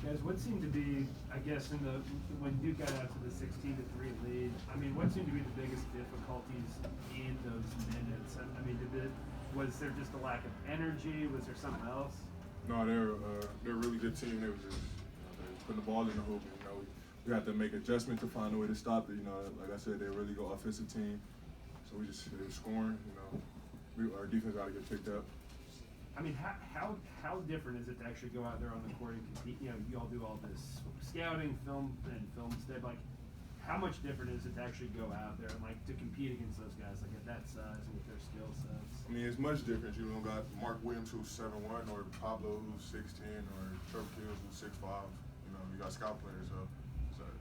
Guys, what seemed to be, I guess, when Duke got out to the 16-3 lead, I mean, what seemed to be the biggest difficulties in those minutes? I mean, was there just a lack of energy? Was there something else? No, they're a really good team. They were just they putting the ball in the hoop. We had to make adjustment to find a way to stop it. Like I said, they're a really good offensive team. So they were scoring. Our defense got to get picked up. I mean, how different is it to actually go out there on the court and compete? You all do all this scouting, film stuff. Like, how much different is it to actually go out there and to compete against those guys at that size and with their skill sets? I mean, it's much different. You don't got Mark Williams who's 7'1", or Pablo who's 6'10", or Trevor Kills who's 6'5". You got scout players, so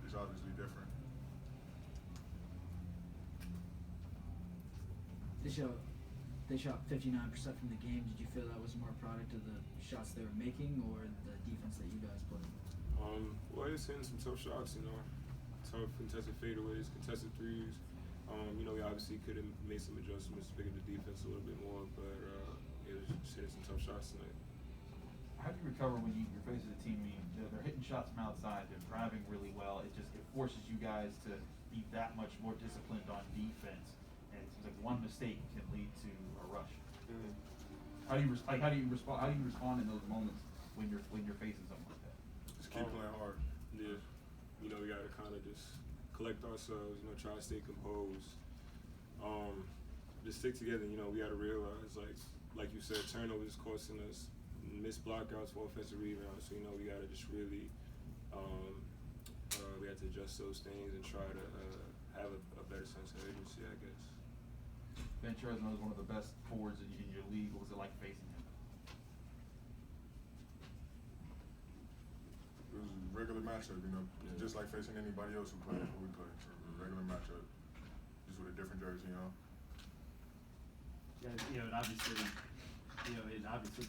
it's obviously different. They shot 59% from the game. Did you feel that was more a product of the shots they were making or the defense that you guys played? Well, it's hitting some tough shots, tough contested fadeaways, contested threes. We obviously could have made some adjustments to pick up the defense a little bit more, but it was just hitting some tough shots tonight. How do you recover when you're facing a team? They're hitting shots from outside, they're driving really well. It forces you guys to be that much more disciplined on defense, and it seems like one mistake can lead to a rush. Mm-hmm. How do you respond? How do you respond in those moments when you're facing something like that? Just keep playing hard. Yeah, we got to kind of just collect ourselves. Try to stay composed. Just stick together. We got to realize, like you said, turnovers costing us, missed blockouts for offensive rebounds. So we got to just really we have to adjust those things and try to have a better sense of urgency, I guess. Ventura is one of the best forwards in your league. What was it like facing him? It was a regular matchup, just like facing anybody else who played who we played. So it was a regular matchup, just with a different jersey, Yeah, it obviously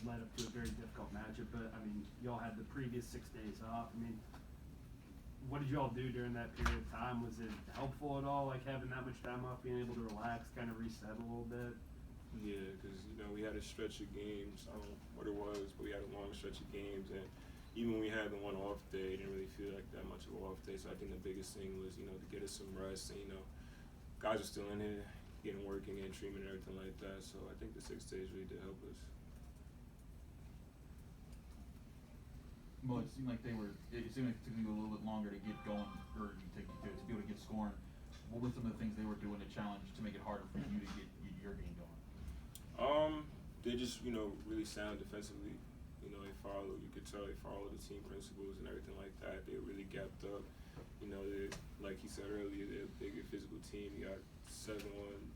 led up to a very difficult matchup. But I mean, y'all had the previous 6 days off. I mean, what did y'all do during that period of time? Was it helpful at all, having that much time off, being able to relax, kind of reset a little bit? Yeah, because we had a stretch of games. I don't know what it was, but we had a long stretch of games, and even when we had the one off day, it didn't really feel like that much of an off day. So I think the biggest thing was to get us some rest, and guys are still in here, getting work and getting treatment and everything like that. So I think the 6 days really did help us. Well, it seemed like it took you a little bit longer to get going, or to be able to get scoring. What were some of the things they were doing to challenge to make it harder for you to get your game going? They just really sound defensively. They follow. You could tell they follow the team principles and everything like that. They're really gapped up. They, like he said earlier, they're a bigger physical team. You got 7-1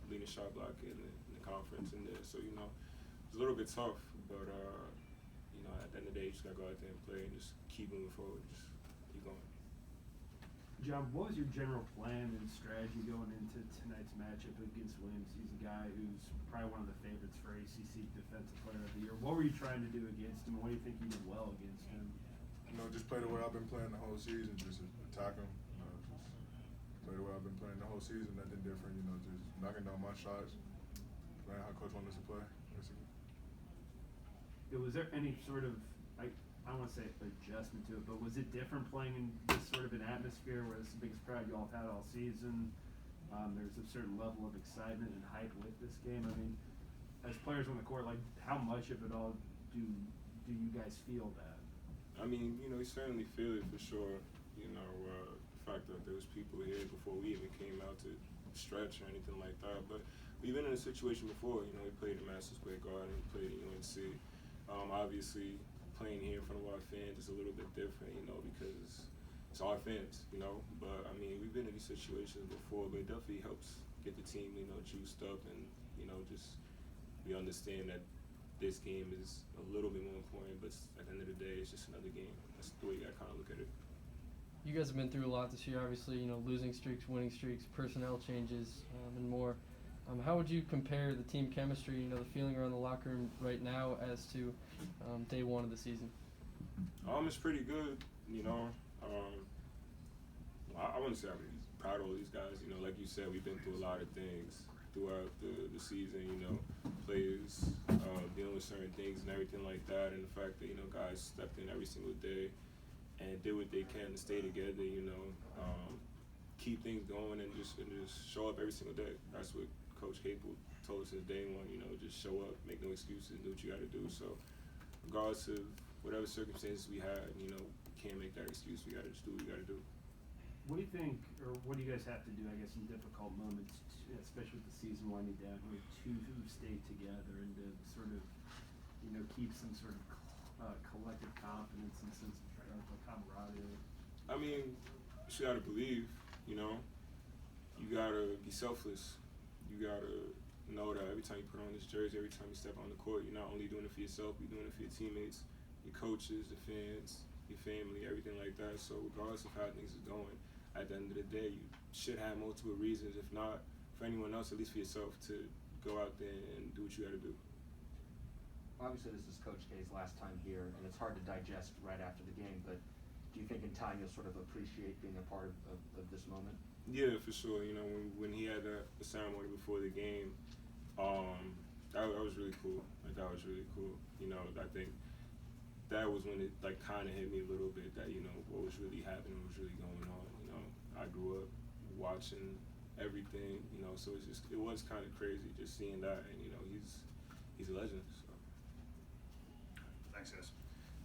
leading shot block in the conference in there, so it's a little bit tough, but. At the end of the day, you just gotta go out there and play and just keep moving forward, just keep going. John, what was your general plan and strategy going into tonight's matchup against Williams? He's a guy who's probably one of the favorites for ACC Defensive Player of the Year. What were you trying to do against him? What do you think you did well against him? Just play the way I've been playing the whole season, just attack him. Just play the way I've been playing the whole season, nothing different, just knocking down my shots, playing how Coach wanted us to play, basically. Was there any sort of, I don't want to say adjustment to it, but was it different playing in this sort of an atmosphere where it's the biggest crowd you all have had all season? There's a certain level of excitement and hype with this game. I mean, as players on the court, how much of it all do you guys feel that? I mean, we certainly feel it for sure. The fact that there was people here before we even came out to stretch or anything like that. But we've been in a situation before. We played at Madison Square Garden, we played at UNC. Obviously, playing here in front of our fans is a little bit different, because it's our fans, But, I mean, we've been in these situations before, but it definitely helps get the team, juiced up and, just we understand that this game is a little bit more important, but at the end of the day, it's just another game. That's the way you got to kind of look at it. You guys have been through a lot this year, obviously, losing streaks, winning streaks, personnel changes, and more. How would you compare the team chemistry, the feeling around the locker room right now as to day one of the season? It's pretty good, I wouldn't say I'm proud of all these guys. Like you said, we've been through a lot of things throughout the season, players dealing with certain things and everything like that, and the fact that, guys stepped in every single day and did what they can to stay together, keep things going and just show up every single day. That's what Coach Capel told us since day one, just show up, make no excuses, do what you gotta do. So regardless of whatever circumstances we had, can't make that excuse. We gotta just do what we gotta do. What do you think, or what do you guys have to do, I guess, in difficult moments, especially with the season winding down here, to stay together and to sort of, keep some sort of collective confidence and sense of camaraderie? I mean, you gotta believe, you gotta be selfless. You gotta know that every time you put on this jersey, every time you step on the court, you're not only doing it for yourself, you're doing it for your teammates, your coaches, the fans, your family, everything like that. So regardless of how things is going, at the end of the day, you should have multiple reasons, if not for anyone else, at least for yourself, to go out there and do what you gotta do. Obviously, this is Coach K's last time here, and it's hard to digest right after the game, but do you think in time you'll sort of appreciate being a part of this moment? Yeah, for sure. When he had the ceremony before the game, that was really cool. That was really cool. I think that was when it kind of hit me a little bit that what was really happening, what was really going on. I grew up watching everything. So it was kind of crazy just seeing that, and he's a legend. So. Thanks, guys.